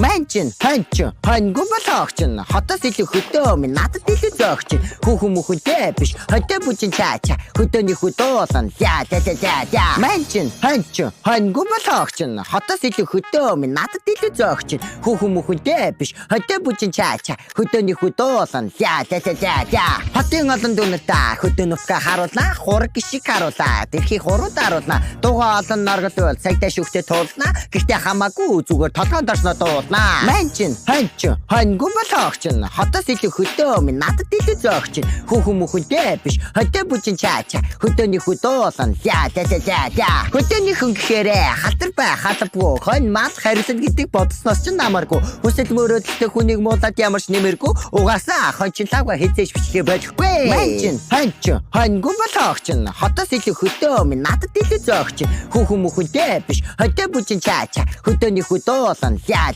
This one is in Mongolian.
Манчин, ханчин, хангу болохчин. Хотоос илүү хөдөө минь надад илүү зөөгчин. Хүүхэн мөхөнтэй биш, хөдөө бүчин чаача. Хөдөөний хөдөөсөн за. Манчин, ханчин, хангу болохчин. Хотоос илүү хөдөө минь надад илүү зөөгчин. Хүүхэн мөхөнтэй биш, хөдөө бүчин чаача. Хөдөөний хөдөөсөн за. Хотын олон дүнэртаа хөдөө нутгаа харуулнаа, хураг гişиг харуулаа. Тэрхий хурууд харуулнаа. Дугаа олон норгодвол цагтаа шүхтээ туулнаа. Гэхдээ хамаагүй зүгээр толгойн дорсноо дуулнаа. Манчин, ханчин, хангу болохчин. Хотоос илүү хөдөө минь надад илүү зөөгчин. Хүүхэн мөхөнтэй биш, хөдөө бүчин чаача. Хөдөөний хөдөөсөн за. Хөдөөний хүн гэхээрээ хатар бай, халбгүй. Хонь мал харилсан гэдэг бодсноос ч намаргүй. Хүсэл мөрөөдөлтэй хүнийг муулаад ямарч нэмэргүй. Угаасаа хончлаагаа хизээж бичлээ болохгүй. Манчин, ханчин, хангу болохчин. Хотоос илүү хөдөө минь надад илүү зөөгчин. Хүүхэн мөхөнтэй биш, хөдөө бүчин чаача. Хөдөөний хөдөөсөн за.